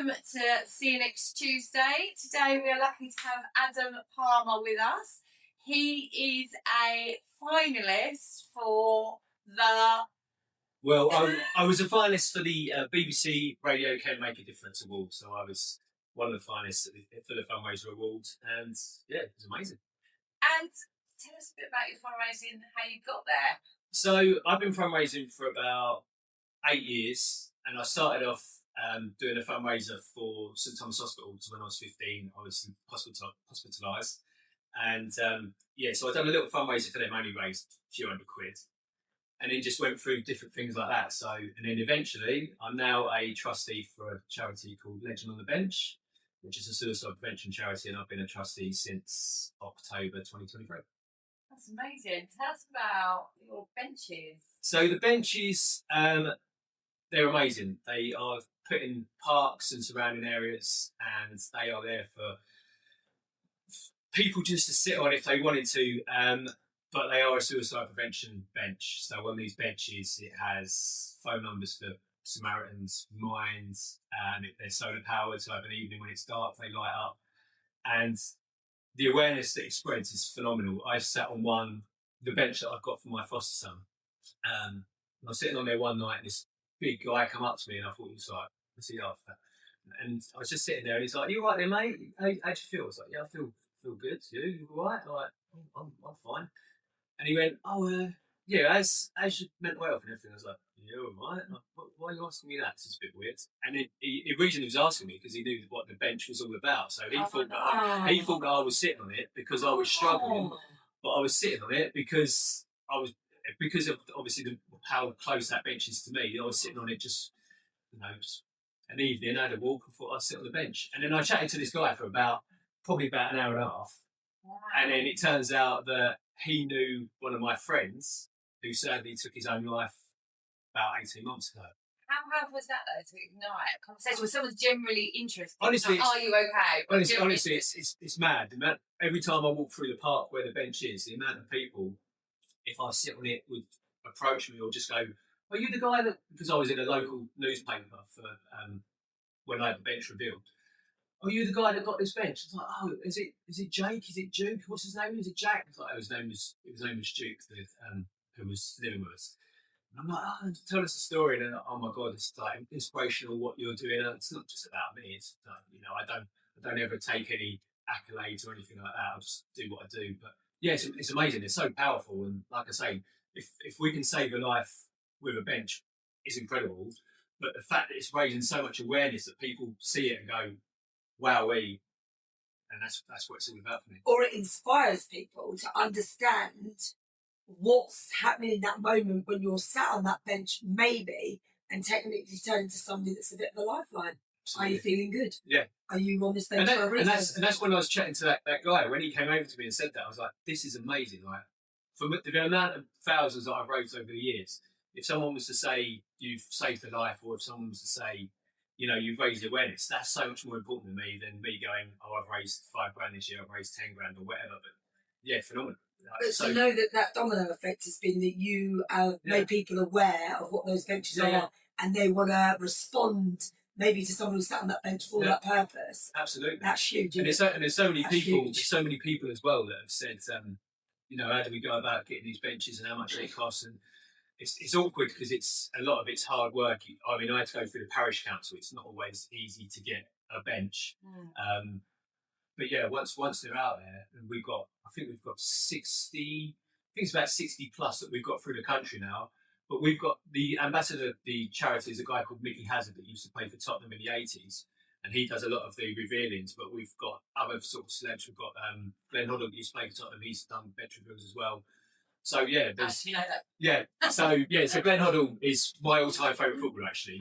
To See You Next Tuesday. Today we are lucky to have Adam Palmer with us. He is a finalist for the... Well, I was a finalist for the BBC Radio Can Make a Difference Award, so I was one of the finalists for the Fundraiser Award, and yeah, it was amazing. And tell us a bit about your fundraising, how you got there. So I've been fundraising for about 8 years, and I started off doing a fundraiser for St Thomas Hospital. So when I was 15, I was hospitalised, and so I done a little fundraiser for them, only raised a few £100, and then just went through different things like that. So, and then eventually, I'm now a trustee for a charity called Legend on the Bench, which is a suicide prevention charity, and I've been a trustee since October 2023. That's amazing. Tell us about your benches. So the benches, they're amazing. They are put in parks and surrounding areas, and they are there for people just to sit on if they wanted to. But they are a suicide prevention bench. So on these benches, it has phone numbers for Samaritans, Minds, and they're solar powered. So over an evening when it's dark, they light up. And the awareness that it spreads is phenomenal. I sat on the bench that I've got for my foster son. I was sitting on there one night, and this big guy come up to me, and I thought he was like, what's he after? And I was just sitting there, and he's like, "You all right there, mate? How do you feel?" I was like, "Yeah, I feel good. You all right?" I'm like, I'm fine. And he went, yeah, how's your mental health and everything? I was like, "Yeah, all right." Like, why are you asking me that? It's a bit weird. And then the reason he was asking me because he knew what the bench was all about. So he thought that I was sitting on it because I was struggling, but I was sitting on it because of obviously how close that bench is to me. I was sitting on it just an evening, I had a walk and thought I'd sit on the bench. And then I chatted to this guy for probably about an hour and a half. Wow. And then it turns out that he knew one of my friends who sadly took his own life about 18 months ago. How hard was that though, to ignite a conversation with someone generally interested? Honestly, like, are you okay? Honestly, it's mad. Every time I walk through the park where the bench is, the amount of people, if I sit on it, would approach me or just go, "Are you the guy that..." Because I was in a local newspaper for when I had the bench revealed. "Are you the guy that got this bench?" It's like, "Oh, is it Jake? Is it Duke? What's his name? Is it Jack?" It's like, his name was Duke, who was living with us. And I'm like, "Oh, tell us a story." And then, oh my God, it's like inspirational what you're doing. And it's not just about me. It's like, I don't ever take any accolades or anything like that. I just do what I do. But yeah, it's amazing. It's so powerful. And like I say, if we can save a life with a bench, it's incredible. But the fact that it's raising so much awareness that people see it and go, "Wowee," and that's what it's all about for me. Or it inspires people to understand what's happening in that moment when you're sat on that bench, maybe, and technically turn into somebody that's a bit of a lifeline. Absolutely. Are you feeling good? Yeah. Are you on this bench for a reason? And that's when I was chatting to that guy. When he came over to me and said that, I was like, "This is amazing." Like, for the amount of thousands that I've raised over the years, if someone was to say you've saved a life, or if someone was to say, you've raised awareness, that's so much more important to me than me going, "Oh, I've raised £5,000 this year, I've raised 10 grand or whatever." But yeah, phenomenal. But to know that domino effect has been that you have made people aware of what those benches are, and they want to respond maybe to someone who sat on that bench for that purpose. Absolutely, that's huge. And there's so many people. There's so many people as well that have said, how do we go about getting these benches and how much they cost? And it's awkward because a lot of it's hard work. I mean, I had to go through the parish council. It's not always easy to get a bench. But yeah, once they're out there, and I think we've got 60. I think it's about 60 plus that we've got through the country now. But we've got the ambassador of the charity is a guy called Mickey Hazard that used to play for Tottenham in the 80s, and he does a lot of the revealings. But we've got other sort of celebs. We've got Glenn Hoddle, who used to play for Tottenham. He's done bench reveals as well. So yeah, so Glenn Hoddle is my all-time favourite footballer actually,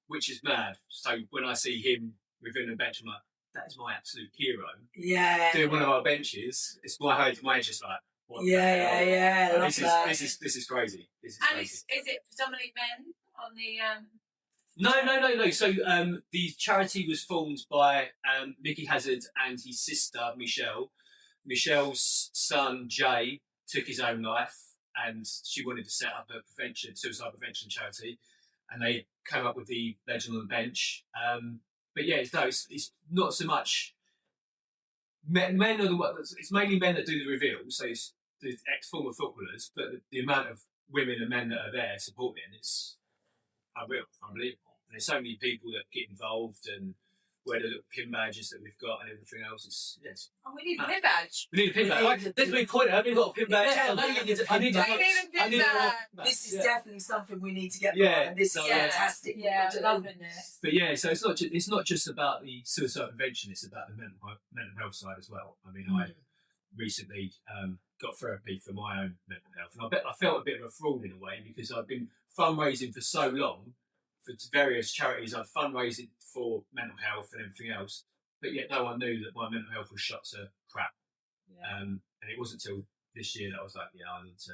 which is mad. So when I see him revealing a bench, I'm like, that is my absolute hero. Yeah. Doing one of our benches, it's my head's just like, what This is crazy. Is it predominantly men on the? No. So the charity was formed by Mickey Hazard and his sister Michelle. Michelle's son Jay took his own life, and she wanted to set up a suicide prevention charity. and they came up with the Legend on the Bench. But yeah, it's not so much men are the ones. It's mainly men that do the reveals. So it's the ex-former footballers, but the amount of women and men that are there supporting it's unbelievable. And there's so many people that get involved and wear the little pin badges that we've got and everything else. Oh, we need a pin badge. We need a pin badge. Let's be pointed. I've got a pin badge. Yeah, I need a pin badge. This is definitely something we need to get Yeah, behind. This is fantastic. Yeah, loving this. But yeah, so it's not just about the suicide prevention. It's about the mental health side as well. I mean, I recently got therapy for my own mental health, and I felt a bit of a fraud in a way because I've been fundraising for so long for various charities. I've fundraising for mental health and everything else, but yet no one knew that my mental health was shot to crap. Yeah. And it wasn't until this year that I was like, yeah, I need to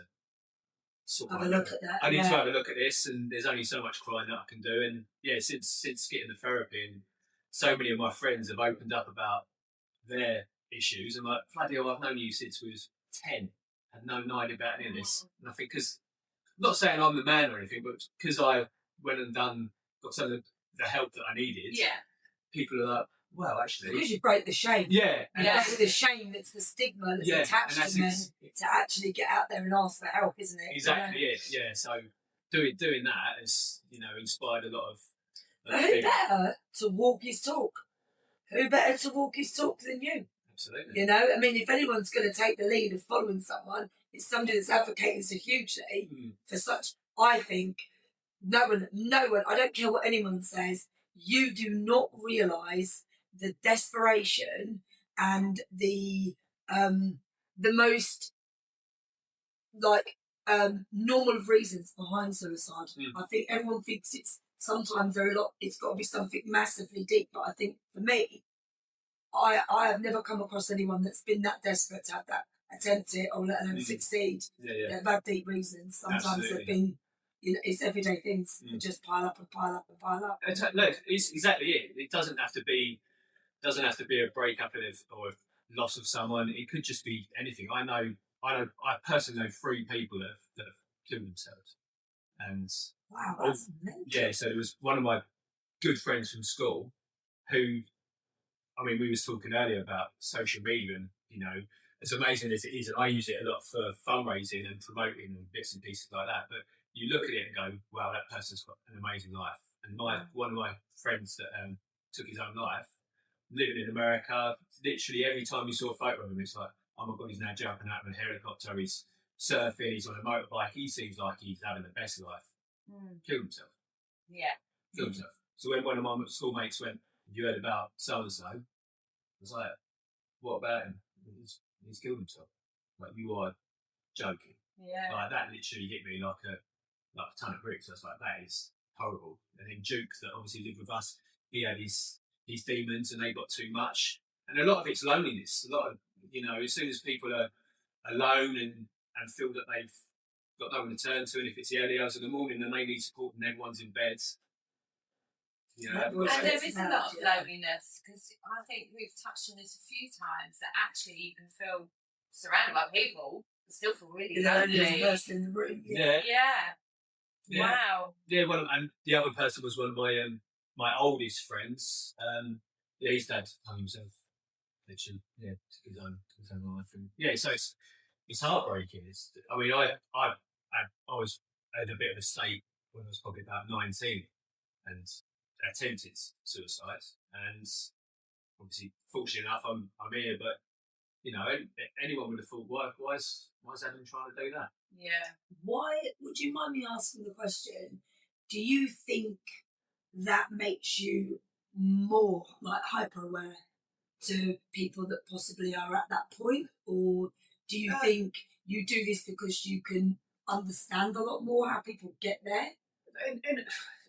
sort Have a look at that. I need to have a look at this, and there's only so much crying that I can do. And yeah, since getting the therapy, and so many of my friends have opened up about their issues. I'm like, bloody hell, I've known you since we was 10, had no idea about any of this. And I think because, not saying I'm the man or anything, but because I went and got some of the help that I needed. Yeah. People are like, well, actually, Because you break the shame. yeah, And that's the shame, that's the stigma that's attached and to men to actually get out there and ask for help, isn't it? exactly it. Yeah, so doing that has inspired a lot of. But who better to walk his talk? Who better to walk his talk than you? Absolutely. You know, I mean, if anyone's going to take the lead of following someone, it's somebody that's advocating so hugely for such. I think no one. I don't care what anyone says. You do not realise the desperation and the most normal of reasons behind suicide. I think everyone thinks it's sometimes it's got to be something massively deep, but I think for me, I have never come across anyone that's been that desperate to have that attempt it or let alone succeed. They've had deep reasons. Sometimes they've been, it's everyday things that just pile up and pile up and pile up. No, it's exactly it. It doesn't have to be a breakup or a loss of someone. It could just be anything. I personally know 3 people that have killed themselves. And wow, that's mental. Yeah, so it was one of my good friends from school who, I mean, we was talking earlier about social media and, as amazing as it is, and I use it a lot for fundraising and promoting and bits and pieces like that, but you look at it and go, wow, that person's got an amazing life. And one of my friends that took his own life, living in America, literally every time you saw a photo of him, it's like, oh my God, he's now jumping out of a helicopter, he's surfing, he's on a motorbike, he seems like he's having the best life. Killed himself. Yeah. Killed himself. So when one of my schoolmates went, have you heard about so-and-so? I was like, what about him? He's killed himself. Like, you are joking. Yeah. Like, that literally hit me like a ton of bricks. I was like, that is horrible. And then Duke, that obviously lived with us, he had his demons and they got too much. And a lot of it's loneliness. A lot of, as soon as people are alone and feel that they've got no one to turn to, and if it's the early hours of the morning and they need support and everyone's in bed, and there is a lot of loneliness, because I think we've touched on this a few times, that actually you can feel surrounded by people but still feel really lonely. Person in the room. Yeah. Wow. Yeah, and the other person was one of my oldest friends. His dad hung himself. Literally, took his own life. And so it's heartbreaking. I was at a bit of a state when I was probably about 19 and attempted suicide. And obviously, fortunately enough, I'm here. But anyone would have thought, why is Adam trying to do that? Yeah. Why, would you mind me asking the question, do you think that makes you more hyper aware to people that possibly are at that point? Or do you think you do this because you can understand a lot more how people get there? And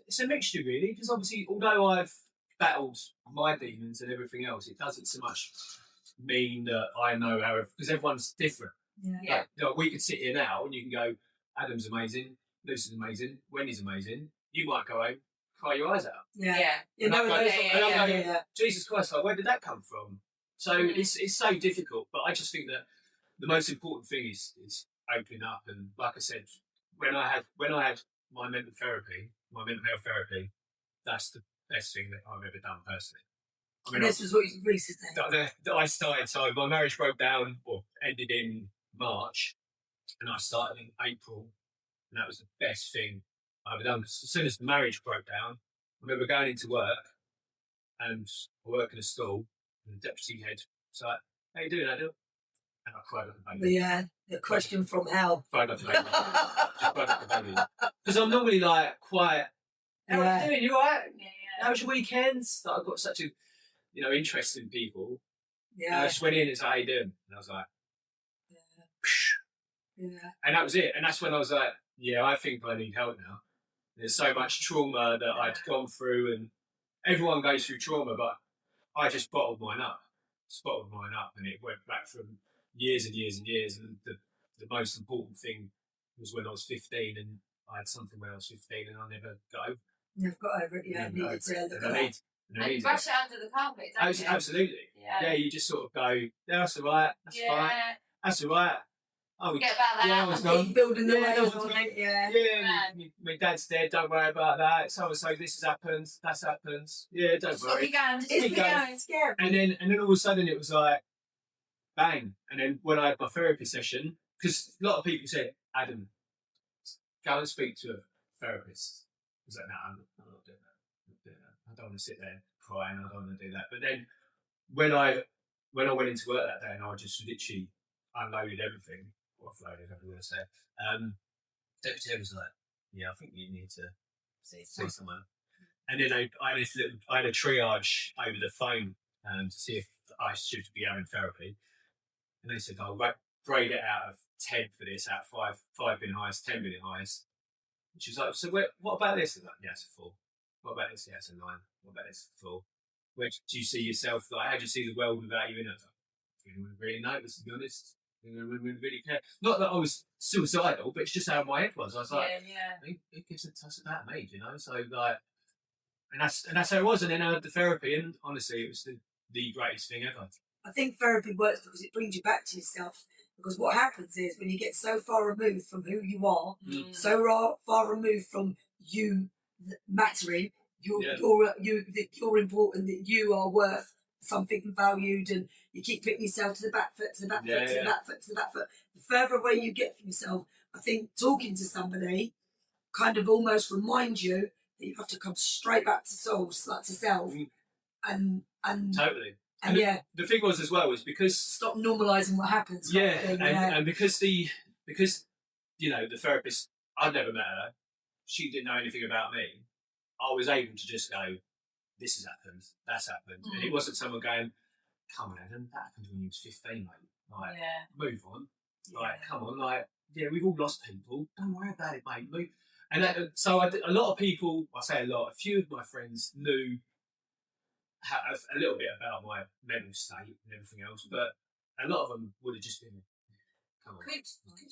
it's a mixture, really, because obviously, although I've battled my demons and everything else, it doesn't so much mean that I know how, because everyone's different. Yeah. Like, we could sit here now and you can go, Adam's amazing, Lucy's amazing, Wendy's amazing. You might go home, cry your eyes out. Yeah. Jesus Christ, where did that come from? So it's so difficult, but I just think that the most important thing is opening up. And like I said, when I had my mental therapy, my mental health therapy, that's the best thing that I've ever done personally. I And this was what you recently. that I started, so my marriage broke down, or ended in March, and I started in April, and that was the best thing I've ever done. 'Cause as soon as the marriage broke down, I remember going into work, and I work in a school, and the deputy head was like, "How you doing, Adam?" And I cried like a baby. Yeah, the question from hell. Cried like a baby. Just cried like a baby. Because I'm normally like quite, "How are Yeah. you doing? You alright? Yeah. How was your weekends?" Like, I've got such a, interest in people. And I Yeah, just went in and said, "How you doing?" And I was like, yeah, and that was it. And that's when I was like, yeah, I think I need help now. There's so much trauma that I'd gone through, and everyone goes through trauma, but I just bottled mine up. And it went back from years and years and years. And the most important thing was when I was 15, and I had something when I was 15, and I never got over it. You've got over it. Yeah, Never got needed over to it. look And at I that. need- and I And you needed brush it. it under the carpet, don't you? Absolutely. Yeah, you just sort of go, yeah, that's all right, that's fine, Yeah. that's all right. Oh, Forget about that. yeah, I was And gone. keep building the Yeah, layers I was on gone. it. Yeah. Yeah, my dad's dead, don't worry about that. So this has happened, that's happened. Yeah, don't Just keep worry. going. Just It's keep going. scary. And then all of a sudden it was like, bang. And then when I had my therapy session, because a lot of people said, "Adam, go and speak to a therapist." I was like, "No, I'm not doing that. I'm not doing that. I don't want to sit there crying. I don't want to do that." But then when I went into work that day, and I just literally unloaded everything, or offloaded, however you want to say it, deputy head was like, "Yeah, I think you need to see someone." And then I had a triage over the phone to see if I should be having therapy. And they said, "I'll grade it out of 10 for this, out of 5 being highest, 10 being highest." And she was like, "So what about this?" I was like, "Yeah, it's a 4. What about this? Yeah, it's a 9. What about this? 4. Where do you see yourself? Like, how do you see the world without you in it?" I was like, "I didn't really notice, to be honest. I didn't really care." Not that I was suicidal, but it's just how my head was. I was like, Yeah. who gives a toss about me, you know? So, like, and that's how it was. And then I had the therapy, and honestly, it was the greatest thing ever. I think therapy works because it brings you back to yourself. Because what happens is when you get so far removed from who you are, Mm. so far removed from you mattering, Yeah. that you're important, that you are worth something valued, and you keep putting yourself to the back foot, to the back foot, to the back foot, to the back foot. The further away you get from yourself, I think talking to somebody kind of almost reminds you that you have to come straight back to souls, like to self, Mm. and Totally. and yeah, The thing was as well is because stop normalising what happens. kind yeah, of thing, and because the therapist, I'd never met her, she didn't know anything about me. I was able to just go, "This has happened, that's happened," and it wasn't someone going, "Come on, Adam, that happened when you was 15, mate. Like, Yeah. move on. Like, come on, like, yeah, we've all lost people. Don't worry about it, mate. Move." And so a lot of people, I say a lot, a few of my friends knew a little bit about my mental state and everything else, but a lot of them would have just been, "Come on." Could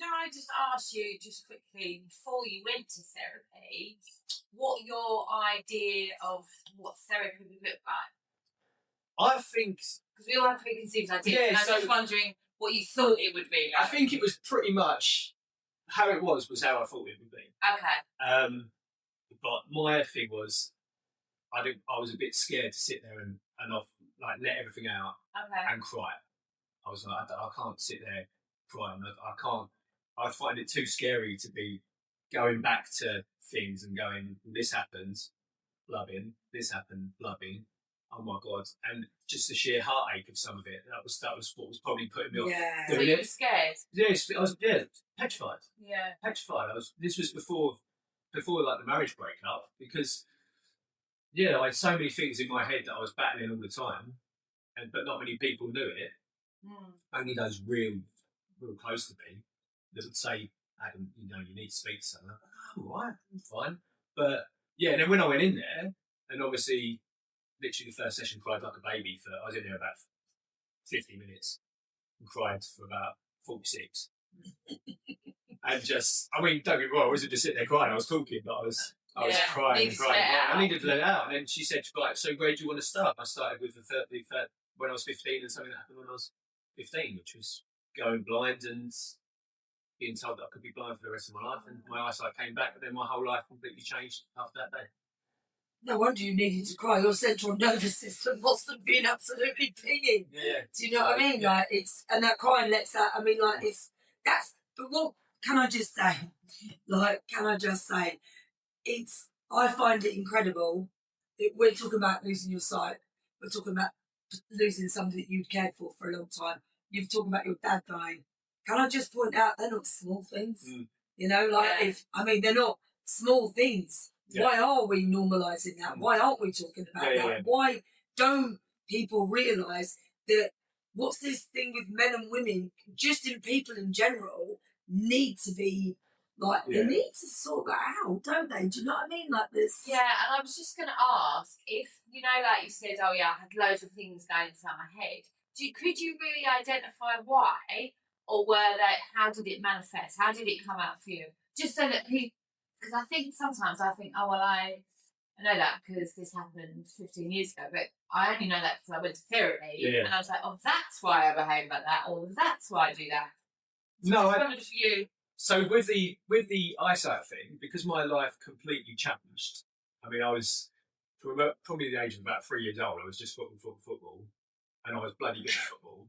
I just ask you just quickly, before you went to therapy, what your idea of what therapy would look like? I think Because we all have preconceived ideas, Yeah, and I'm so- just wondering what you thought it would be I like. think it was pretty much how it was how I thought it would be. Okay. But my thing was, I was a bit scared to sit there and let everything out Okay. and cry. I was like, I can't sit there crying. I can't. I find it too scary to be going back to things and going, "This happened, blubbing. This happened, blubbing. Oh my god!" And just the sheer heartache of some of it. That was what was probably putting me off. Yeah. So doing you it. were scared? Yes, I was. Yeah, petrified. Yeah. Petrified. This was before like the marriage breaking up, because I had so many things in my head that I was battling all the time, but not many people knew it. Mm. Only those real close to me that would say, "Adam, you need to speak to someone." I'm all right, I'm fine. But yeah, and then when I went in there, and obviously, literally the first session, cried like a baby I was in there about 50 minutes and cried for about 46. And don't get me wrong, I wasn't just sitting there crying, I was talking, but I was Yeah, crying needed and to crying. let it out. I needed to let it out. And then she said, "Right, so where do you want to start?" I started with the third when I was 15, and something that happened when I was 15, which was going blind and being told that I could be blind for the rest of my life, and my eyesight came back, but then my whole life completely changed after that day. No wonder you needed to cry. Your central nervous system must have been absolutely pinging. Yeah. Do you know what I mean? Yeah. Like it's, and that crying lets that. I mean, like that's. But what can I just say? Like, can I just say, it's. I find it incredible. We're talking about losing your sight. We're talking about losing somebody that you'd cared for a long time. You've talking about your dad dying. Can I just point out they're not small things? You know, like they're not small things. Yeah. Why are we normalising that? Why aren't we talking about that? Yeah. Why don't people realise that what's this thing with men and women, just in people in general, need to be like, they need to sort that out, don't they? Do you know what I mean? Like this. Yeah, and I was just going to ask if, you know, like you said, oh yeah, I had loads of things going inside my head. Could you really identify why, or how did it manifest? How did it come out for you? Just so that people, because I think sometimes oh well, I know that because this happened 15 years ago, but I only know that because I went to therapy, and I was like, oh, that's why I behave like that, or that's why I do that. So No, I wondered for you. So with the eyesight thing, because my life completely changed. I mean, I was from probably the age of about 3 years old. I was just football, and I was bloody good at football.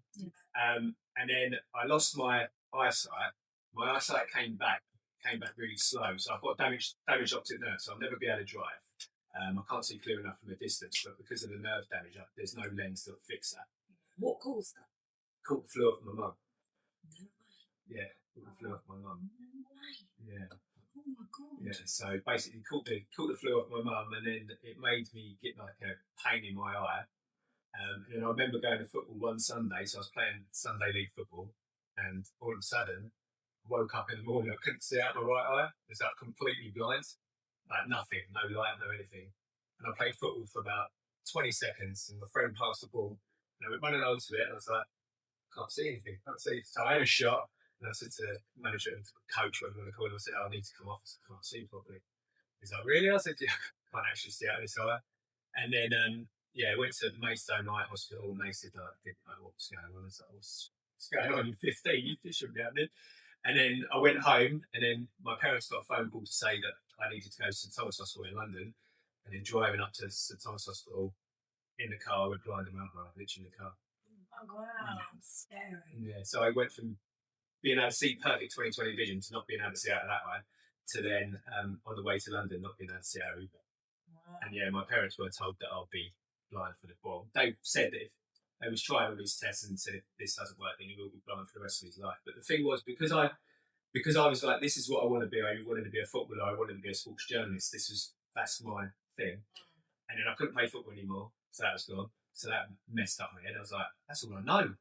And then I lost my eyesight. My eyesight came back really slow. So I've got damaged optic nerve, so I'll never be able to drive. I can't see clear enough from a distance, but because of the nerve damage, there's no lens that will fix that. What caused that? Caught the flu off my mum. Yeah, caught the flu off my mum. Yeah. Oh my God. Yeah, so basically caught the flu off my mum, and then it made me get like a pain in my eye. And I remember going to football one Sunday, so I was playing Sunday league football, and all of a sudden, I woke up in the morning, I couldn't see out my right eye. It was like completely blind, like nothing, no light, no anything. And I played football for about 20 seconds, and my friend passed the ball, and I went running onto it, and I was like, can't see anything, can't see. So I had a shot, and I said to the manager and to the coach, whatever you want to call him, I said, I need to come off, I can't see properly. He's like, really? I said, yeah, I can't actually see out of this eye. And then, went to Maidstone Eye Hospital, and they said, I didn't know what was going on. I was like, what's going on? You're 15, you shouldn't be happening. And then I went home, and then my parents got a phone call to say that I needed to go to St Thomas Hospital in London, and then driving up to St Thomas Hospital in the car with blind and mouth, literally in the car. Oh wow, scary. Yeah, so I went from being able to see perfect 20/20 vision to not being able to see out of that way, to then on the way to London not being able to see out of either. Wow. And yeah, my parents were told that I'll be blind for the well. They said that if they was trying all these tests and said if this doesn't work, then he will be blind for the rest of his life. But the thing was, because I was like, this is what I want to be. I wanted to be a footballer. I wanted to be a sports journalist. That's my thing. And then I couldn't play football anymore, so that was gone. So that messed up my head. I was like, that's all I know.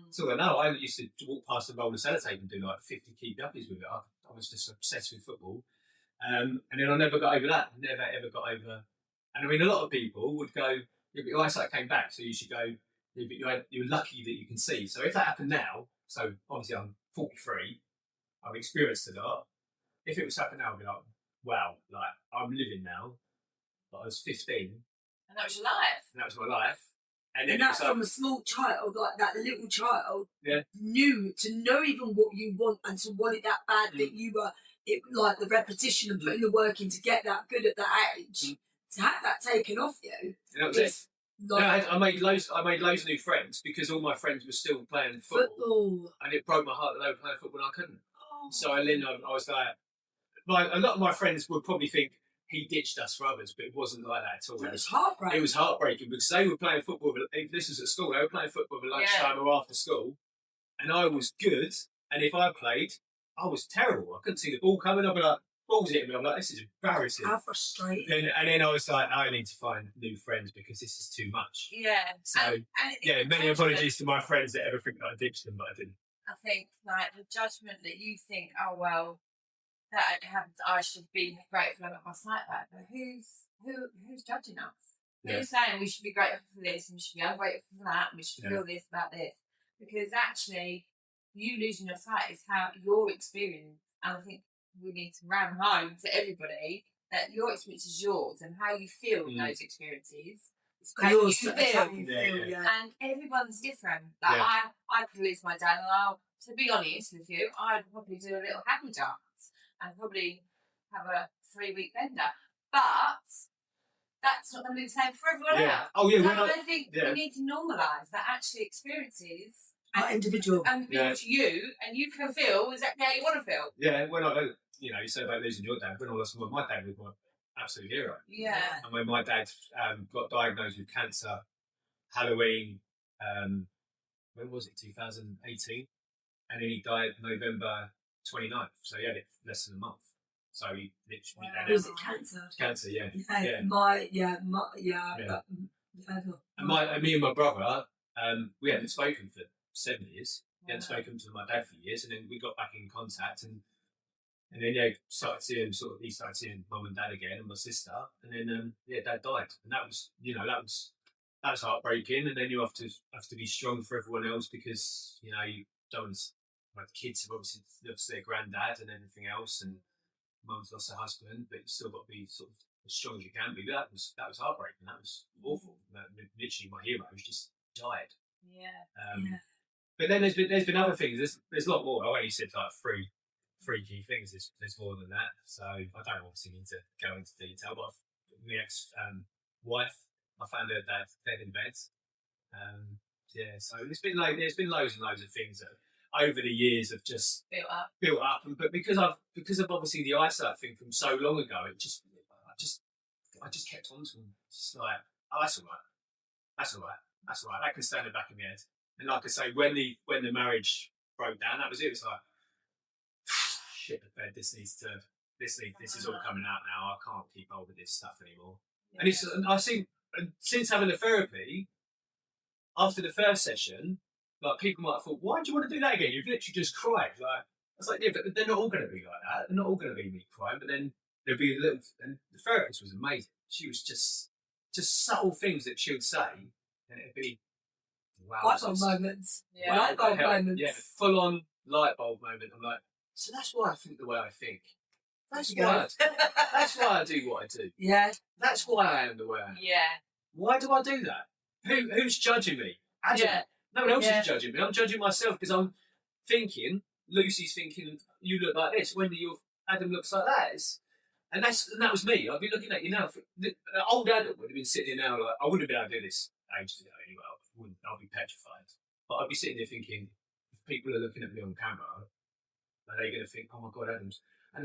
That's all I know. I used to walk past the roll of sellotape and do like 50 key guppies with it. I was just obsessed with football. And then I never got over that. Never ever got over. And I mean, a lot of people would go, yeah, but your eyesight came back, so you should go, yeah, but you're lucky that you can see. So if that happened now, so obviously I'm 43, I've experienced a lot. If it was happening now, I'd be like, wow, like I'm living now. Like I was 15. And that was your life. And that was my life. And then that's from a small child, like that little child, knew to know even what you want and to want it that bad that you were, like the repetition and putting the work in to get that good at that age, to have that taken off you. And that was it. Like, I made loads of new friends because all my friends were still playing football. And it broke my heart that they were playing football and I couldn't. Oh. So I was like, a lot of my friends would probably think he ditched us for others, but it wasn't like that at all. It was heartbreaking. It was heartbreaking because they were playing football. If this was at school, they were playing football at lunchtime or after school, and I was good. And if I played, I was terrible. I couldn't see the ball coming. I'd be like, balls hitting me. I'm like, this is embarrassing. How frustrating. And then I was like, I need to find new friends because this is too much. Yeah. So, many apologies to my friends that ever think that I ditched them, but I didn't. I think, like, the judgment that you think, oh, well, that happened, I should be grateful I got my sight back. But who's judging us? Yeah. Who's saying we should be grateful for this and we should be ungrateful for that and we should feel this about this? Because actually, you losing your sight is how your experience, and I think we need to ram home to everybody that your experience is yours and how you feel in those experiences. How you feel. And everyone's different. Like I could lose my dad and I'll to be honest with you, I'd probably do a little happy dance and probably have a 3-week bender. But that's not going to be the same for everyone Yeah. else. Oh yeah. So When I think we need to normalise that actually experiences Are individual. and to you, and you can feel exactly how you want to feel. when you said about losing your dad. When I lost my dad was my absolute hero. Yeah. And when my dad got diagnosed with cancer, Halloween, when was it? 2018, and then he died November 29th. So he had it less than a month. So he literally. Wow. Was it cancer? Cancer, yeah. Yeah. And me and my brother, we hadn't spoken for 7 years. We hadn't spoken to my dad for years, and then we got back in contact, and then he started seeing mum and dad again, and my sister, and then dad died, and that was that was heartbreaking, and then you have to be strong for everyone else because you don't like the kids have obviously lost their granddad and everything else, and mum's lost her husband, but you still got to be sort of as strong as you can be. But that was heartbreaking. That was awful. Literally, my hero just died. Yeah. But then there's been other things. There's a lot more. I only said like three key things. There's more than that. So I don't obviously need to go into detail. But my ex-wife, I found her dad dead in bed. So there's been loads and loads of things that over the years have just built up. But because of obviously the eyesight thing from so long ago, I just kept on to them. Just like, oh, that's all right. That can stand in the back of my head. And like I say, when the marriage broke down, that was it. It was like, shit, the bed. This is all coming out now. I can't keep hold of this stuff anymore. Yeah. And I think since having the therapy, after the first session, like people might have thought, why do you want to do that again? You've literally just cried. Like I was like, yeah, but they're not all going to be like that. They're not all going to be me crying. But then there'll be a little. And the therapist was amazing. She was just subtle things that she would say, and it'd be wow. Light bulb moments. Yeah. Light bulb moments. Yeah, full on light bulb moment. I'm like, so that's why I think the way I think. That's why I do what I do. Yeah. That's why I am the way I am. Yeah. Why do I do that? Who's judging me? Adam. Yeah. No one else is judging me. I'm judging myself because I'm thinking, Lucy's thinking, you look like this. Wendy, Adam looks like that. And that was me. I'd be looking at you now. Old Adam would have been sitting there now like, I wouldn't have been able to do this ages ago anyway. I'll be petrified. But I'd be sitting there thinking, if people are looking at me on camera, are they going to think, oh my God, Adam's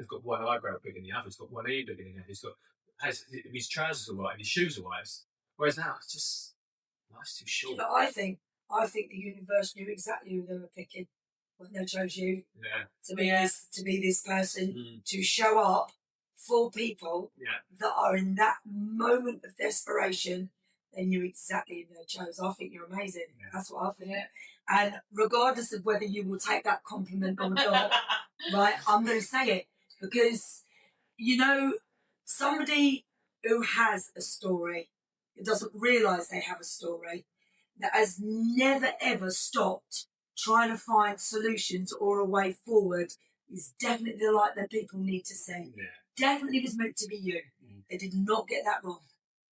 got one eyebrow bigger than the other, he's got one ear bigger than the other, his trousers are white and his shoes are white. Whereas now, it's just, life's too short. But I think the universe knew exactly who they were picking when they chose you to be this person, to show up for people that are in that moment of desperation. They knew exactly who they chose. I think you're amazing. Yeah. That's what I think. Yeah. And regardless of whether you will take that compliment or not, right, I'm going to say it because, somebody who has a story, who doesn't realise they have a story, that has never ever stopped trying to find solutions or a way forward is definitely the light that people need to see. Yeah. Definitely was meant to be you. They did not get that wrong.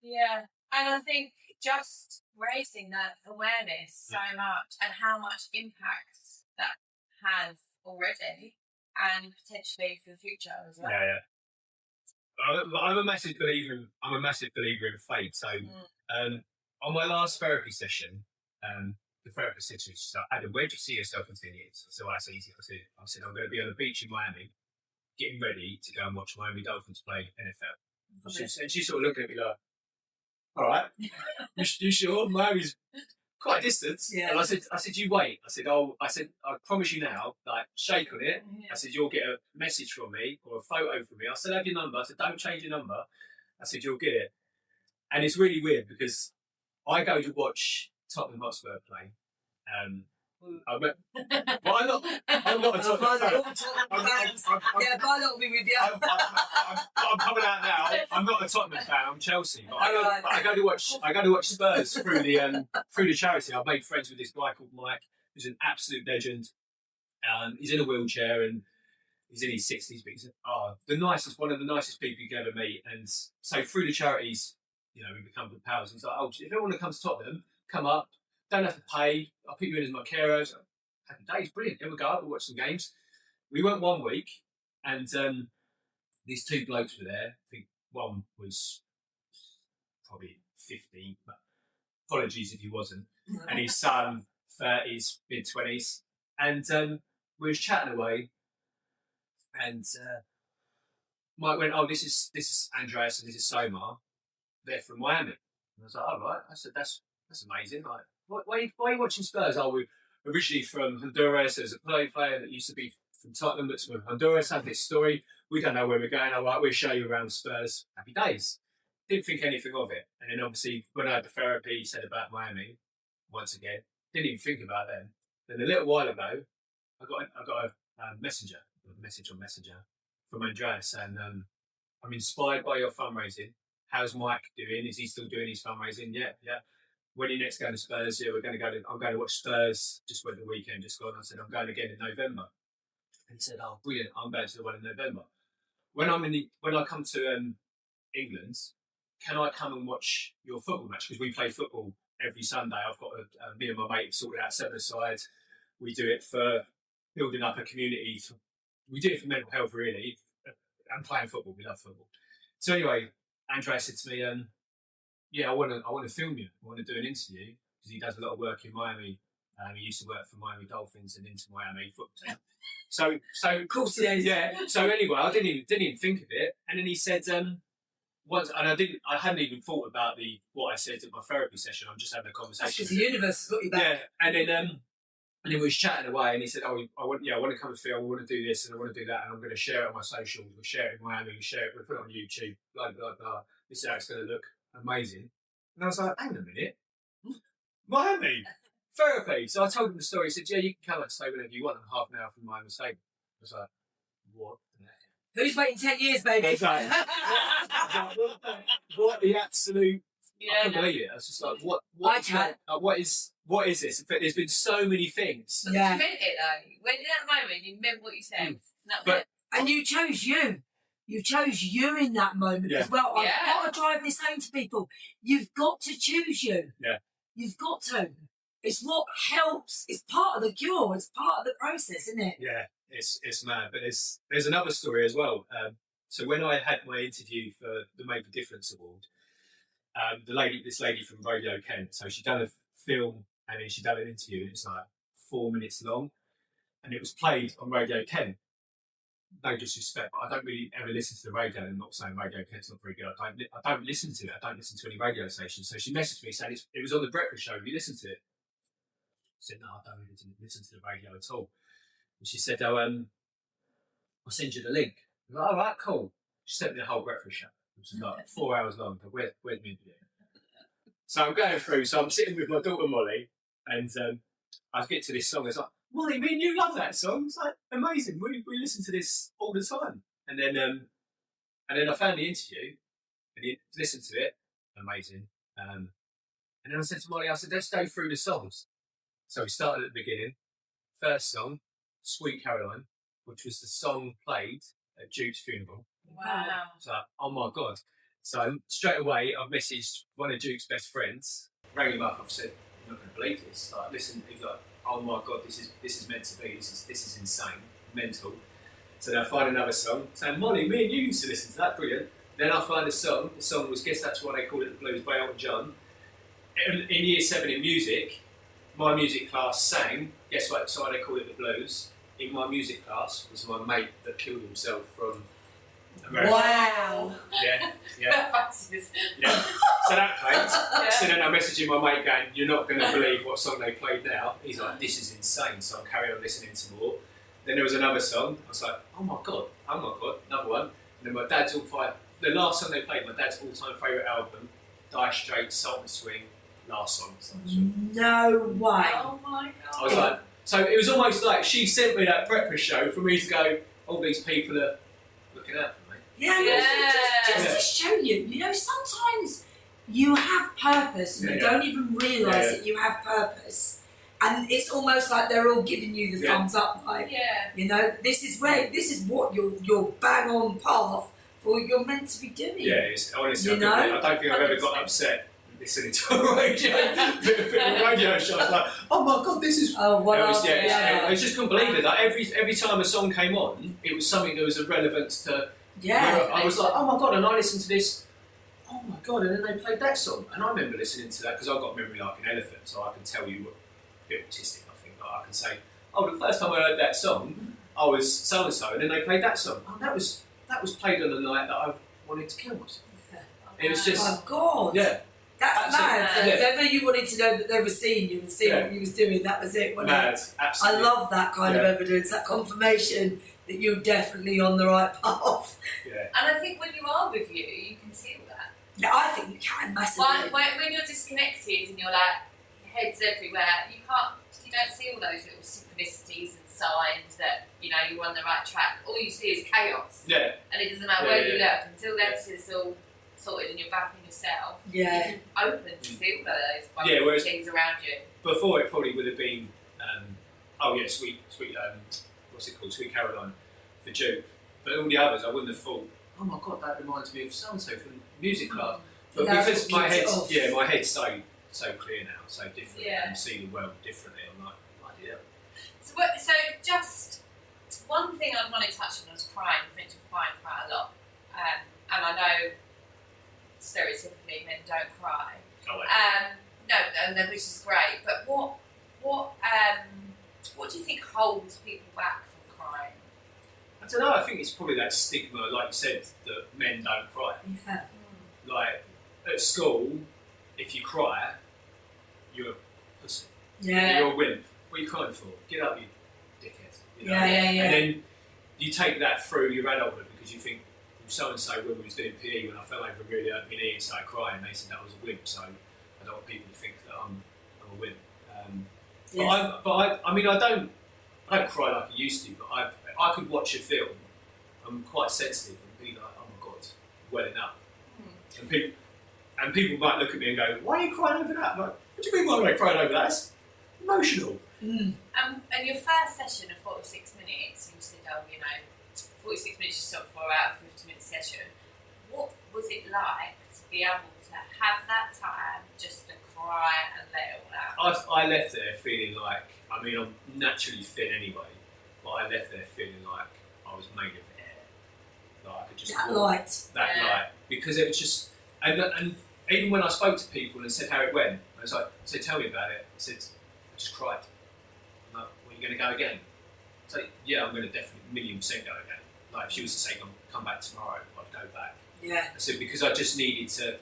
Yeah. And I think just raising that awareness so much and how much impact that has already and potentially for the future as well. Yeah. I'm a massive believer in fate. So on my last therapy session, the therapist said to me, Adam, where do you see yourself in 10 years? So that's easy. I said, I'm going to be on the beach in Miami, getting ready to go and watch Miami Dolphins play NFL. And she sort of looked at me like, all right, you sure? Miami's quite a distance. Yeah. And I said, you wait. I said, I promise you now, like, shake on it. Yeah. I said, you'll get a message from me or a photo from me. I said, have your number. I said, don't change your number. I said, you'll get it. And it's really weird because I go to watch Tottenham Hotspur play. I'm not a Tottenham fan. Might not be with you. I'm coming out now. I'm not a Tottenham fan. I'm Chelsea. But I go to watch Spurs through the charity. I've made friends with this guy called Mike, who's an absolute legend. He's in a wheelchair and he's in his 60s, but he's one of the nicest people you can ever meet. And so through the charities, we become good pals. And he's like, if anyone that comes to Tottenham, come up. Don't have to pay. I'll put you in as my carer. happy days, brilliant. Here we go. We'll watch some games. We went 1 week, and these 2 blokes were there. I think one was probably 15, but apologies if he wasn't. And his son, 30s, mid-20s. And we was chatting away, and Mike went, "Oh, this is Andreas and this is Somar. They're from Miami." And I was like, "All right." I said, "That's amazing. Like, why are you watching Spurs?" "Oh, we're originally from Honduras. There's a player that used to be from Tottenham that's from Honduras. Had this story. We don't know where we're going. All right, we'll show you around Spurs. Happy days." Didn't think anything of it. And then obviously when I had the therapy, he said about Miami once again. Didn't even think about them. Then a little while ago, I got a message on Messenger from Andreas saying, "I'm inspired by your fundraising. How's Mike doing? Is he still doing his fundraising?" "Yeah. When are you next going to Spurs?" "Yeah, I'm going to watch Spurs. Just went the weekend, just gone." I said, "I'm going again in November." And he said, "Oh, brilliant. I'm going to the one in November. When I come to England, can I come and watch your football match? Because we play football every Sunday. I've got me and my mate sorted out 7-a-side. We do it for building up a community. We do it for mental health, really. And playing football. We love football." So anyway, Andreas said to me, "Yeah, I want to film you. I want to do an interview," because he does a lot of work in Miami. He used to work for Miami Dolphins and into Miami football team. So Of course it is. yeah. So anyway, I didn't even think of it. And then he said, once, and I hadn't even thought about what I said at my therapy session. I'm just having a conversation. That's because the universe has got you back. Yeah, and then we was chatting away, and he said, "Oh, I want to come and film. I want to do this and I want to do that, and I'm going to share it on my socials. We'll share it in Miami. We'll put it on YouTube. Blah blah blah. This is how it's going to look amazing." And I was like, "Hang on a minute, Miami therapy." So I told him the story. He said, "Yeah, you can come and stay whenever you want. I'm half an hour from Miami Stadium." I was like, "What?" Who's waiting 10 years, baby? That's right. What the absolute? I couldn't Yeah. believe it. I was just like, what? I can't. What is this? But there's been so many things. But Yeah. you meant it though. When in that moment, you meant what you said. That But- And you chose you. You chose you in that moment Yeah. as well. I've Yeah. got to drive this home to people. You've got to choose you. Yeah. You've got to. It's what helps. It's part of the cure. It's part of the process, isn't it? Yeah, it's mad. But there's another story as well. So when I had my interview for the Make a Difference Award, this lady from Radio Kent, so she'd done a film and then she'd done an interview, and it's like 4 minutes long, and it was played on Radio Kent. No disrespect, but I don't really ever listen to the radio. I'm not saying Radio Kent's not very good. I don't listen to it. I don't listen to any radio stations. So she messaged me saying it was on the breakfast show. Have you listened to it? I said, "No, I don't really listen to the radio at all." And she said, "Oh, I'll send you the link." I was like, "All right, cool." She sent me the whole breakfast show, which is like 4 hours long. But where's my interview? So I'm going through. So I'm sitting with my daughter Molly, and I get to this song. It's like, "Molly, me and you love that song. It's like amazing. We listen to this all the time." And then I found the interview, and he listened to it. Amazing. And then I said to Molly, I said, "Let's go through the songs." So we started at the beginning. First song, "Sweet Caroline," which was the song played at Duke's funeral. Wow. So, oh my God. So straight away, I messaged one of Duke's best friends, rang him up. I've said, "You're not going to believe this." Like, listen, he's like, "Oh my God, this is meant to be. This is insane, mental." So then I find another song saying, "Molly, me and you used to listen to that, brilliant." Then I find a song. The song was "Guess That's Why They Call It the Blues" by Elton John. In year 7 in music, my music class sang "Guess That's Why They Call It the Blues." In my music class was my mate that killed himself from America. Wow. Yeah. Faces. Yeah. So that played. Yeah. So then I'm messaging my mate going, "You're not going to believe what song they played now." He's like, "This is insane." So I'm carrying on listening to more. Then there was another song. I was like, "Oh my God, another one." And then my dad's the last song they played, my dad's all-time favourite album, Dire Straits, "Salt and Swing," last song. Salt and Swing. No way. Oh my God. I was like, so it was almost like she sent me that breakfast show for me to go, all these people are looking out for me. Yeah, just to show you, sometimes you have purpose and you don't even realise that you have purpose. And it's almost like they're all giving you the thumbs up, like, this is what you're bang on path for what you're meant to be doing. Yeah, it's honestly, I don't think I've ever got upset listening to a radio radio show. I was like, oh my god, this is. Oh, wow. I just couldn't believe it. Like every time a song came on, it was something that was of relevance to. Yeah. I was like, oh my god, and I listened to this. Oh my god, and then they played that song, and I remember listening to that because I've got memory like an elephant, so I can tell you a bit autistic. I think like, I can say, oh, the first time I heard that song, I was so and so, and then they played that song. Oh, that was played on the night that I wanted to kill myself. It was just. Oh God. Yeah. That's mad. So Yeah. if ever you wanted to know that they were seeing you and seeing what you was doing, that was it. Wasn't Mad, it? absolutely. I love that kind of evidence, that confirmation that you're definitely on the right path. Yeah. And I think when you are with you can see all that. Yeah, I think you can massively. When you're disconnected and you're like, your head's everywhere, you don't see all those little synchronicities and signs that, you're on the right track. All you see is chaos. Yeah. And it doesn't matter where you look, until this is all sorted and you're back in yourself. Yeah. You can open to see all of those whereas things around you. Before it probably would have been, sweet, what's it called, Sweet Caroline, for Duke. But all the others, I wouldn't have thought, oh my god, that reminds me of so and so from music club. But because my head's so clear now, so different, and see the world differently. I'm like, idea. So just one thing I want to touch on was crying. You mentioned crying quite a lot, and I know stereotypically men don't cry. Oh, wait. No, which is great. But what do you think holds people back from crying? I don't know. I think it's probably that stigma, like you said, that men don't cry. Yeah. Like at school, if you cry, you're a pussy. Yeah. You're a wimp. What are you crying for? Get up, you dickhead. Yeah. And then you take that through your adulthood because you think, so and so when we was doing PE, when I fell over and really hurt my knee and started crying, they said that was a wimp. So I don't want people to think that I'm a wimp. I don't cry like I used to, but I could watch a film. I'm quite sensitive and be like, oh my god, welling up. And people might look at me and go, why are you crying over that? I'm like, what do you mean why am I crying over that? It's emotional. Mm. And your first session of 46 minutes, you said, 46 minutes you stopped for out of a 50-minute session. What was it like to be able to have that time just to cry and let it all out? I left there feeling like, I'm naturally thin anyway, but I left there feeling like I was made of air. Like I could just that light, because it was just, and even when I spoke to people and said how it went, I was like, so tell me about it. I said, I just cried. I'm like, well, you going to go again? So yeah, I'm going to definitely 1,000,000% go again. Like if she was to say come back tomorrow, I'd go back. Yeah. I said because I just needed to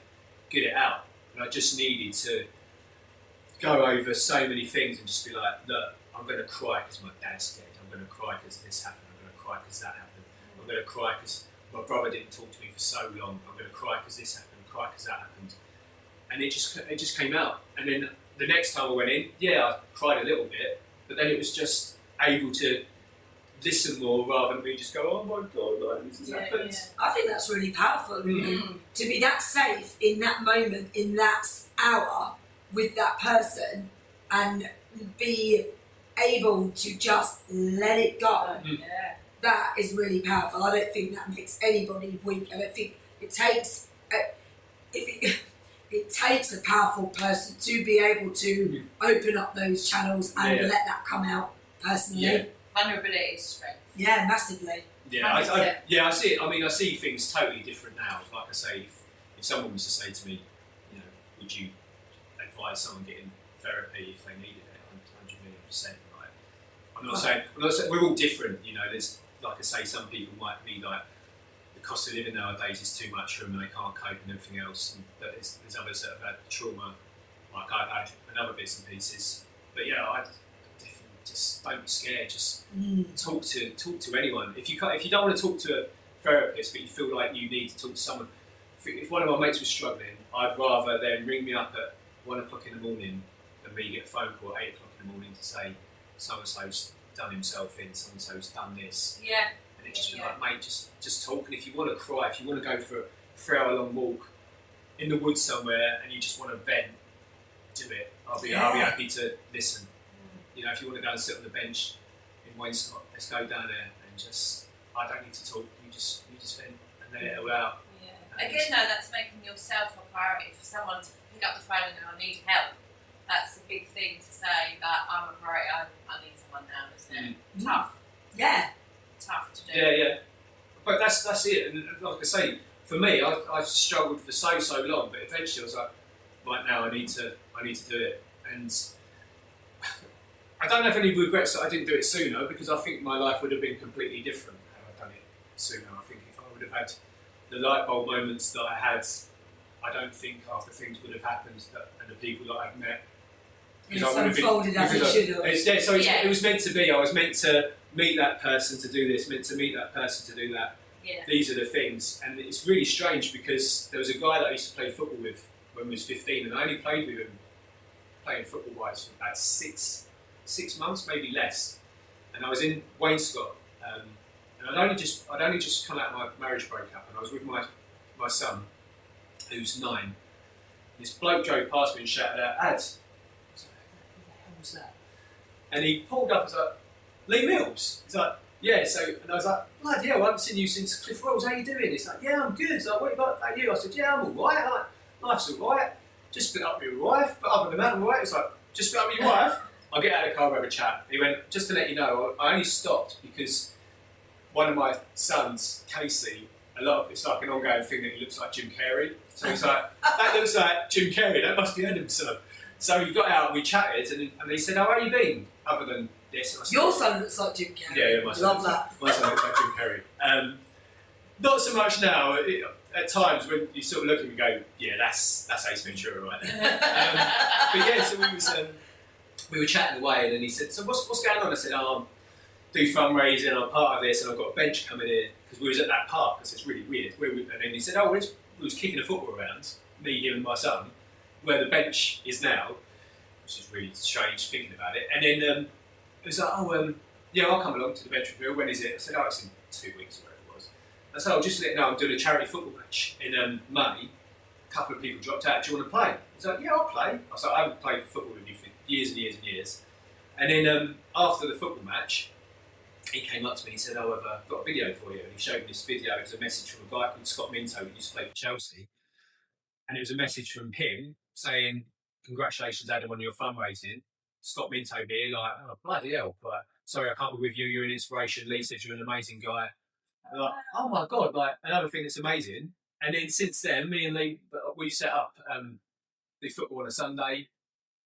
get it out, and I just needed to go over so many things and just be like, look, I'm going to cry because my dad's dead. I'm going to cry because this happened. I'm going to cry because that happened. I'm going to cry because my brother didn't talk to me for so long. I'm going to cry because this happened. Cry because that happened. And it just came out. And then the next time I went in, I cried a little bit, but then it was just able to listen more rather than me just go, oh my god, like, this has happened. I think that's really powerful, really. To be that safe in that moment, in that hour with that person, and be able to just let it go. That is really powerful. I don't think that makes anybody weak. I don't think it takes it takes a powerful person to be able to open up those channels and let that come out personally. Yeah. Vulnerability is strength. Yeah, massively. Yeah, I see it. I see things totally different now. Like I say, if someone was to say to me, would you advise someone getting therapy if they needed it? 100,000,000%. Like, I'm not saying we're all different. There's, like I say, some people might be like, the cost of living nowadays is too much for them and they can't cope and everything else. But there's others that have had trauma, like I've had, and other bits and pieces. But I definitely just don't be scared. Just talk to anyone. If you don't want to talk to a therapist, but you feel like you need to talk to someone. If one of my mates was struggling, I'd rather them ring me up at 1 o'clock in the morning than me get a phone call at 8 o'clock in the morning to say so and so's done himself in, so and so's done this. Yeah. And it just be like, mate, just talk. And if you want to cry, if you want to go for a 3-hour-long walk in the woods somewhere, and you just want to vent, do it. I'll be happy to listen. If you want to go and sit on the bench in Wainscott, let's go down there and just. I don't need to talk. You just vent and let it all out. Yeah. Again, though, that's making yourself a priority. For someone to pick up the phone and go, I need help. That's a big thing say that I'm a great, I need someone now, isn't it? Tough. Yeah. Tough to do. Yeah. But that's it. And like I say, for me, I've struggled for so long, but eventually I was like, right now I need to do it. And I don't have any regrets that I didn't do it sooner, because I think my life would have been completely different had I done it sooner. I think if I would have had the light bulb moments that I had, I don't think half the things would have happened and the people that I've met. It's unfolded as it should have. It was meant to be. I was meant to meet that person to do this, meant to meet that person to do that. Yeah. These are the things. And it's really strange, because there was a guy that I used to play football with when we was 15, and I only played with him, playing football-wise, for about six months, maybe less. And I was in Wainscott, and I'd only just come out of my marriage breakup, and I was with my son, who's 9. This bloke drove past me and shouted out, "Ad." I was like, "Who the hell was that?" And he pulled up and was like, "Lee Mills." He's like, "Yeah." So, and I was like, "Bloody hell, I haven't seen you since Cliff Wells. How you doing?" He's like, "Yeah, I'm good." He's like, "What about you?" I said, "Yeah, I'm all right. Like, life's all right. Just split up with your wife, but other than that, I'm all right." It's like, "Just split up with your wife?" I'll get out of the car and have a chat. He went, "Just to let you know, I only stopped because one of my sons, Casey, it's like an ongoing thing that he looks like Jim Carrey. So he's like, that looks like Jim Carrey, that must be Adam's son." So he got out and we chatted, and he said, "Oh, how you been? Other than this?" And I said, Your son looks like Jim Carrey. Yeah, my son. Love that. My son looks like Jim Carrey. Not so much now. At times when you sort of look at him and go, "Yeah, that's Ace Ventura right there." But yeah, so we were chatting away, and then he said, "So what's going on?" I said, "Oh, I'm do fundraising, I'm part of this, and I've got a bench coming in," because we was at that park, because it's really weird. And then he said, "Oh, we was kicking a football around, me, him and my son, where the bench is now," which is really strange thinking about it. And then it was like, "Oh, yeah, I'll come along to the bench review. When is it?" I said, "Oh, it's in 2 weeks," or whatever it was. I said, "I'll just let you know I'm doing a charity football match in May. A couple of people dropped out. Do you want to play?" He's like, "Yeah, I'll play." I was like, "I haven't played football with you for years and years and years." And then after the football match, he came up to me and said, "Oh, I've got a video for you." And he showed me this video. It was a message from a guy called Scott Minto, who used to play for Chelsea. And it was a message from him saying, "Congratulations, Adam, on your fundraising. Scott Minto here." Like, "Oh, bloody hell. Like, sorry, I can't be with you. You're an inspiration. Lee said you're an amazing guy." And like, oh my God, like another thing that's amazing. And then since then, me and Lee, we've set up the football on a Sunday,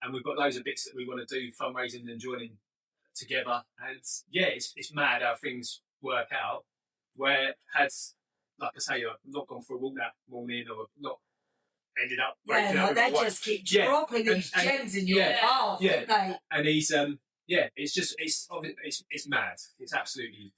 and we've got loads of bits that we want to do, fundraising and joining together. And yeah, it's mad how things work out. Where had, like I say, I've not gone for a walk that morning, or not ended up breaking up. They just keep dropping these gems in your path, don't they? And he's it's mad. It's absolutely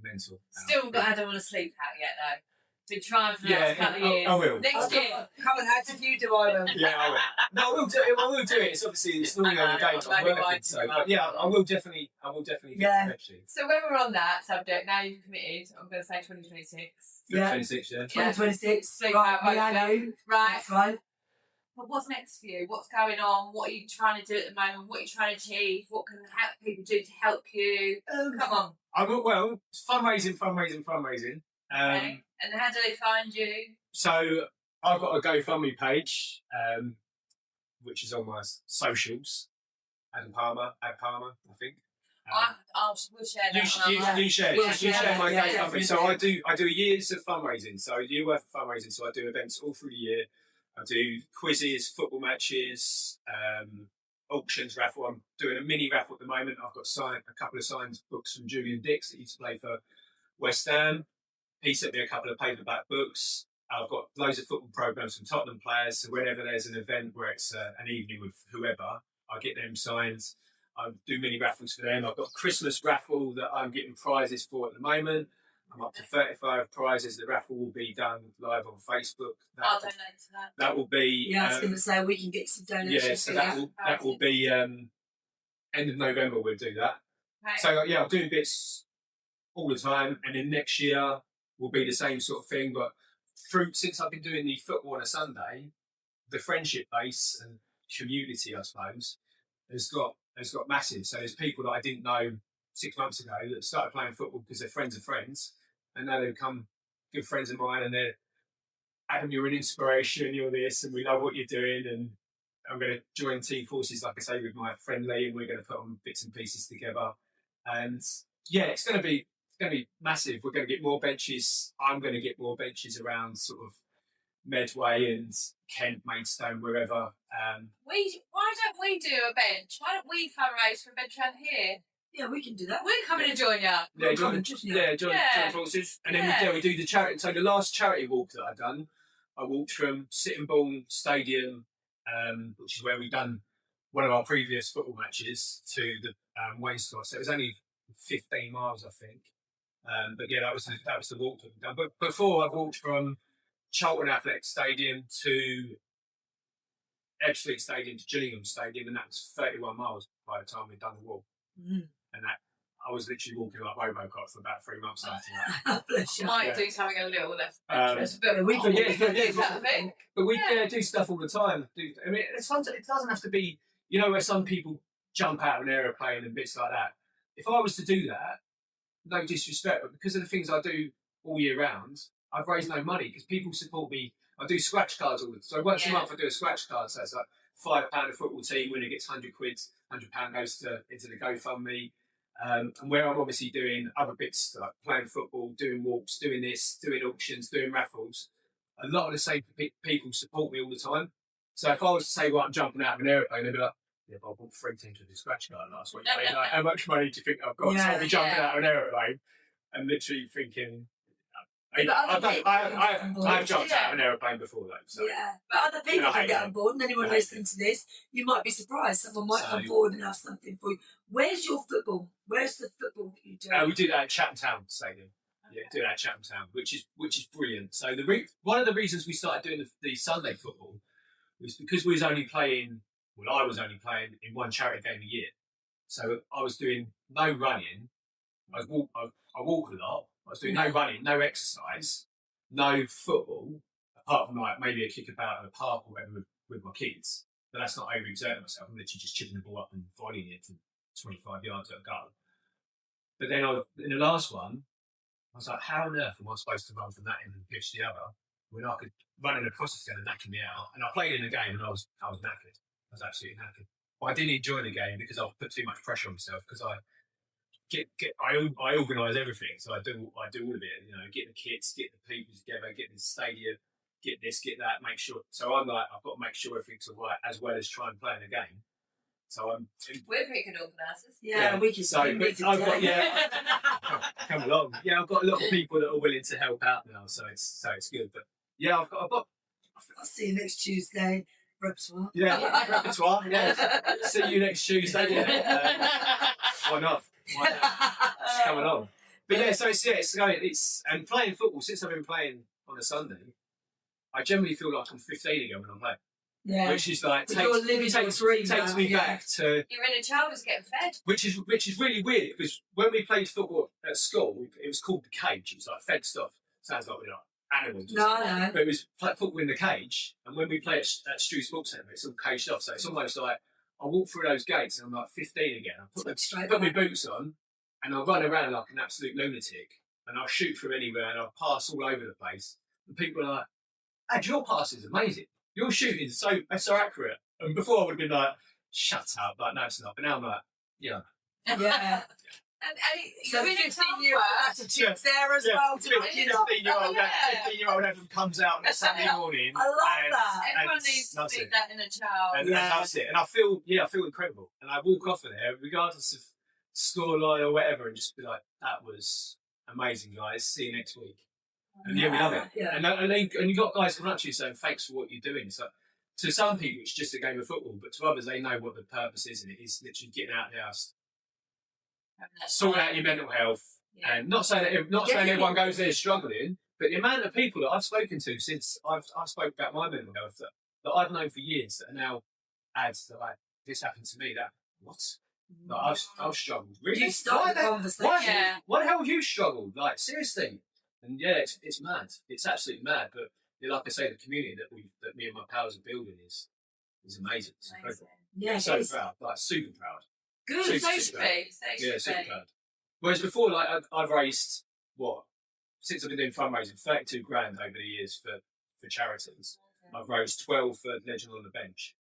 mental. Still got Adam on a sleep out yet though. Been trying for the last couple of years. I will. Next year. Come and add to you, do I will. Yeah, I will. No, I will do it. I will do it. It's obviously normally on the day I'm working, so but yeah, I will definitely Yeah. eventually. So when we're on that subject, now you've committed, I'm going to say 2026. Yeah. 26, yeah. 2026. Sleep Right, out, me and you. Right. That's fine. But what's next for you? What's going on? What are you trying to do at the moment? What are you trying to achieve? What can people do to help you? Come on. Well, it's fundraising. Okay. And how do they find you? So I've got a GoFundMe page, which is on my socials. Ad Palmer, I think. We'll share that. You share my yeah, GoFundMe. So I do years of fundraising. So a year worth of fundraising. So I do events all through the year. I do quizzes, football matches, auctions, raffle. I'm doing a mini raffle at the moment. I've got a couple of signed books from Julian Dix that used to play for West Ham. He sent me a couple of paperback books. I've got loads of football programs from Tottenham players. So whenever there's an event where it's an evening with whoever, I get them signed. I do mini raffles for them. I've got a Christmas raffle that I'm getting prizes for at the moment. I'm up to 35 prizes. The raffle will be done live on Facebook. I'll donate to that. That will be. Yeah, I was going to say we can get some donations. Yeah, so that will be end of November. We'll do that. Right. So yeah, I'm doing bits all the time, and then next year will be the same sort of thing. But since I've been doing the football on a Sunday, the friendship base and community, I suppose, has got massive. So there's people that I didn't know 6 months ago that started playing football because they're friends of friends, and now they've become good friends of mine, and they're, "Adam, you're an inspiration, you're this, and we love what you're doing." And I'm going to join team forces, like I say, with my friend Lee, and we're going to put on bits and pieces together. And yeah, it's going to be massive. We're going to get more benches. I'm going to get more benches around sort of Medway and Kent, Maidstone, wherever. Why don't we do a bench? Why don't we fundraise for a bench around here? Yeah, we can do that. We're coming to join you. Yeah, join Yeah. forces. And then we do the charity. So the last charity walk that I've done, I walked from Sittingbourne Stadium, which is where we've done one of our previous football matches, to the Wainscott. So it was only 15 miles, I think. But yeah, that was the walk that we've done. But before, I walked from Charlton Athletic Stadium to Ebbsfleet Stadium to Gillingham Stadium, and that was 31 miles by the time we'd done the walk. Mm. And that I was literally walking like Robocop for about 3 months after that. Bless you. Might Yeah. do something a little less Um, adventurous, but we can- But we Yeah. do stuff all the time. I mean, sometimes it doesn't have to be, you know, where some people jump out of an aeroplane and bits like that. If I was to do that, no disrespect, but because of the things I do all year round, I've raised no money because people support me. I do scratch cards all the time. So once a month I do a scratch card. So it's like £5 a football team, winner gets £100, £100 goes into the GoFundMe. And where I'm obviously doing other bits like playing football, doing walks, doing this, doing auctions, doing raffles, a lot of the same people support me all the time. So if I was to say, well, I'm jumping out of an airplane, they'd be like, yeah, but I bought 3 teams with the scratch card last week. Mate. Like, how much money do you think I've got to be jumping out of an airplane? And literally thinking, I've jumped out of an aeroplane before, though. So. Yeah, but other people can get on board, and anyone listening to this, you might be surprised. Someone might come forward and have something for you. Where's your football? Where's the football that you do? We do that at Chatham Town Stadium. Yeah, do that at Chatham Town, which is brilliant. So one of the reasons we started doing the Sunday football was because we was only playing. Well, I was only playing in one charity game a year, so I was doing no running. I walk a lot. I was doing no running, no exercise, no football, apart from like maybe a kick about in a park or whatever with my kids. But that's not overexerting myself. I'm literally just chipping the ball up and volleying it from 25 yards at a goal. But then in the last one, I was like, how on earth am I supposed to run from that end and pitch the other when I could run in across the and knacking me out? And I played in the game and I was knackered. I was absolutely knackered. But I didn't enjoy the game because I put too much pressure on myself because I organise everything, so I do all of it. You know, get the kits, get the people together, get the stadium, get this, get that. Make sure. So I'm like, I've got to make sure everything's all right, as well as try and play in the game. So we're pretty good organisers. Yeah, we can. So I've got come along. Yeah, I've got a lot of people that are willing to help out now, so it's good. But yeah, I've got. I'll see you next Tuesday. Repertoire. Yeah, repertoire. Yeah. See you next Tuesday. Yeah. Why not? It's coming on. But yeah, so it's and playing football since I've been playing on a Sunday, I generally feel like I'm 15 again when I'm playing. Yeah. Which is like takes me back to your inner child is getting fed. Which is really weird because when we played football at school, it was called the cage. It was like fed stuff. Sounds like we're not animals. No. But it was like football in the cage, and when we play at Strew Sports Centre, it's all caged off. So it's almost like I walk through those gates and I'm like 15 again. I put my boots on and I'll run around like an absolute lunatic and I'll shoot from anywhere and I'll pass all over the place. And people are like, "Ad, your pass is amazing. Your shooting is so accurate." And before I would have been like, "Shut up!" Like, no, it's not. But now I'm like, yeah. Yeah. And so you're in a 15-year-old attitude there as well. 15-year-old Adam comes out on a Sunday morning. I love that. Everyone needs to see that in a child. And that's it. And I feel incredible. And I walk off of there, regardless of scoreline or whatever, and just be like, "That was amazing, guys. See you next week." And yeah, we love it. Yeah. And you got guys coming up to you saying, "Thanks for what you're doing." So to some people, it's just a game of football, but to others, they know what the purpose is, and it is literally getting out of the house, sorting out your mental health, and not saying everyone goes there struggling, but the amount of people that I've spoken to since I've spoke about my mental health that I've known for years that are now ads that like, "This happened to me." That what? Like, I've struggled. Really? You started the conversation. Why the hell have you struggled? Like, seriously? And yeah, it's mad. It's absolutely mad. But like I say, the community that me and my pals are building is amazing. It's incredible. Yeah, so proud. Like, super proud. Good. So should be. Yeah, super proud. Whereas before, like I've raised since I've been doing fundraising, 32 grand over the years for charities. I've raised 12 for Legend on the Bench.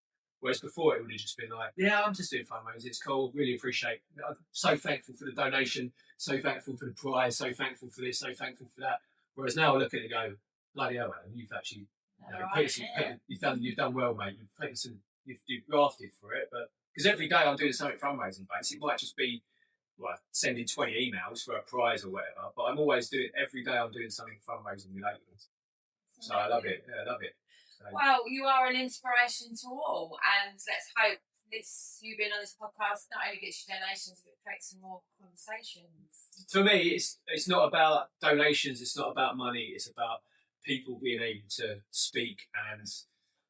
Whereas before it would have just been like, yeah, I'm just doing fundraising. It's cool. Really appreciate. I'm so thankful for the donation. So thankful for the prize. So thankful for this. So thankful for that. Whereas now I look at it and go, bloody hell, man, you've actually you've done well, mate. You've grafted for it. But because every day I'm doing something fundraising based, it might just be sending 20 emails for a prize or whatever. But I'm always doing every day. I'm doing something fundraising related. So I love it. Yeah, I love it. So, well, you are an inspiration to all, and let's hope you being on this podcast not only gets you donations, but creates some more conversations. For me, it's not about donations. It's not about money. It's about people being able to speak and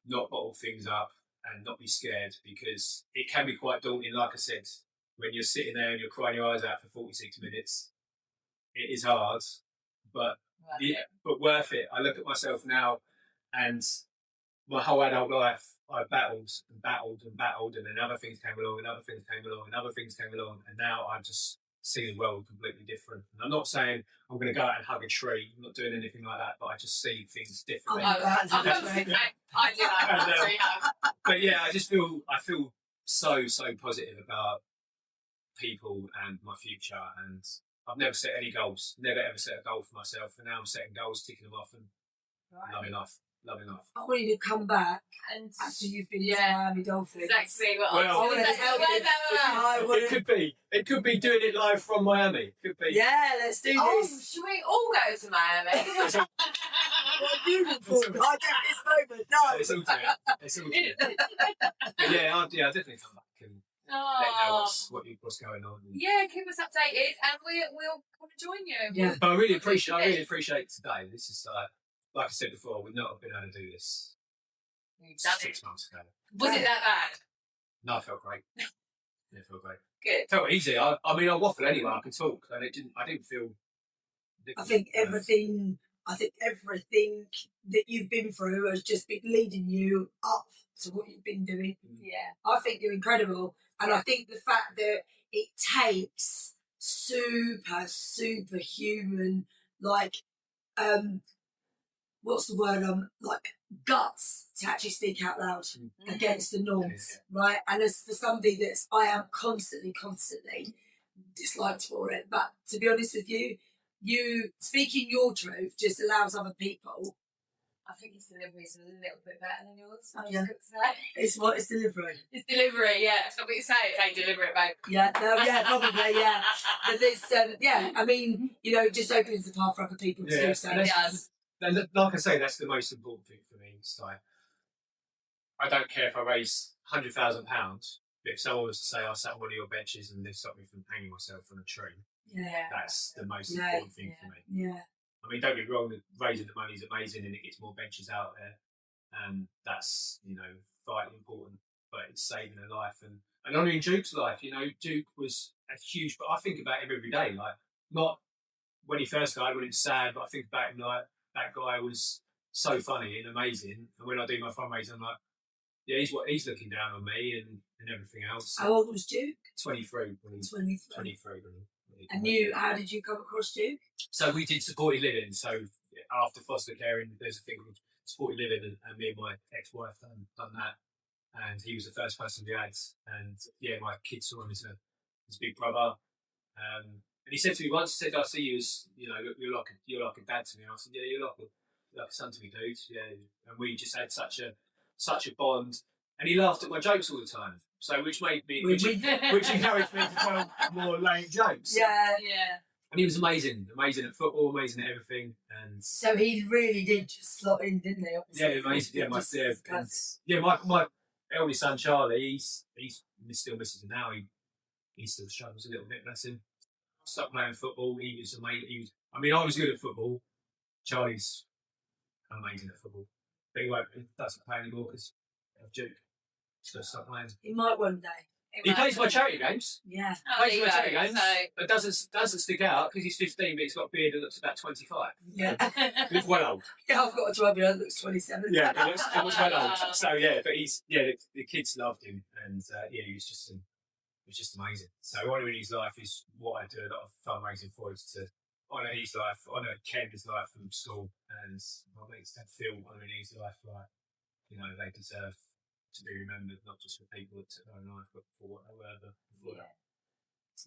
not bottle things up and not be scared, because it can be quite daunting. Like I said, when you're sitting there and you're crying your eyes out for 46 minutes, it is hard, but worth it. I look at myself now, and my whole adult life, I battled and battled and battled, and then other things came along, and other things came along, and other things came along, and now I just see the world completely different. And I'm not saying I'm going to go out and hug a tree. I'm not doing anything like that, but I just see things differently. I do that. But yeah, I feel so positive about people and my future, and I've never set any goals, never ever set a goal for myself, and now I'm setting goals, ticking them off, and loving life. I want you to come back and after you've been to Miami Dolphins. Exactly. It could be doing it live from Miami. Could be. Yeah, let's do this. Should we all go to Miami? Beautiful. I get this moment. No. It's all good. But yeah, I'll definitely come back and let you know what's going on. Yeah, keep us updated, and we'll want to join you. Yeah. But I really appreciate today. This is like I said before, we'd not have been able to do this 6 months ago. Was it that bad? No, I felt great. Yeah, it felt great. Good. It felt easy. I mean, I waffle anyway. I can talk, and I didn't feel. I think everything that you've been through has just been leading you up to what you've been doing. Yeah. I think you're incredible, and I think the fact that it takes superhuman, what's the word? Like guts to actually speak out loud against the norms, right? And as for somebody I am constantly disliked for it. But to be honest with you, speaking your truth just allows other people. I think his delivery is a little bit better than yours. Yeah. It's delivery. It's delivery, yeah. That's what you say. It's deliver it, babe. Yeah, no, yeah, probably, yeah. But this, I mean, it just opens the path for other people to do so. It does. And like I say, that's the most important thing for me. It's like, I don't care if I raise £100,000, but if someone was to say I sat on one of your benches and they stopped me from hanging myself on a tree, that's the most important thing for me. Yeah. I mean, don't get me wrong, raising the money is amazing and it gets more benches out there. And that's, vitally important, but it's saving a life. And honouring Duke's life, Duke was a huge, but I think about him every day, like, not when he first died, when it's sad, but I think about him like, that guy was so funny and amazing. And when I do my fundraising, I'm like, yeah, he's looking down on me and everything else. How old was Duke? 23. 23. And how did you come across Duke? So we did supported living. So after foster caring, there's a thing called supported living, and me and my ex-wife done that. And he was the first person we had. And yeah, my kids saw him as big brother. And he said to me once, he said, I see you as, you're like a dad to me. And I said, yeah, you're like a son to me, dude. Yeah. And we just had such a bond. And he laughed at my jokes all the time. So which encouraged me to tell more lame jokes. Yeah. And he was amazing at football, amazing at everything. And so he really did just slot in, didn't he? Yeah, amazing. Yeah, my eldest son Charlie, he still misses it now. He still struggles a little bit, bless him. Stopped playing football. He was amazing. I was good at football. Charlie's amazing at football. But he doesn't play anymore because of Duke. So stop playing. He might one day. He plays my charity games. Yeah. Plays my charity games. But doesn't stick out because he's 15, but he's got a beard that looks about 25. Yeah. He's well old. Yeah, I've got a 12-year-old that looks 27. Yeah, it was well old. So yeah, but the kids loved him, and he was just amazing. So honouring his life is what I do a lot of fundraising for, is to honour his life, honour Ken's life from school, and my mates don't feel honouring his life like, they deserve to be remembered, not just for people that took their own life, but for what they were before that.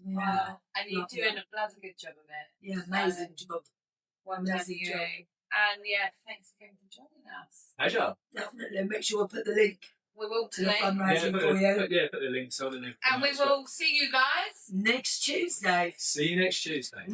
Yeah. And you're Love doing a bloody good job of it. Yeah, amazing job. Well done, Amazing you. job. And yeah, thanks again for joining us. Pleasure. Definitely. Make sure I put the link We will to the today. fundraising put for you put the links on. And we will see you guys next Tuesday. See you next Tuesday.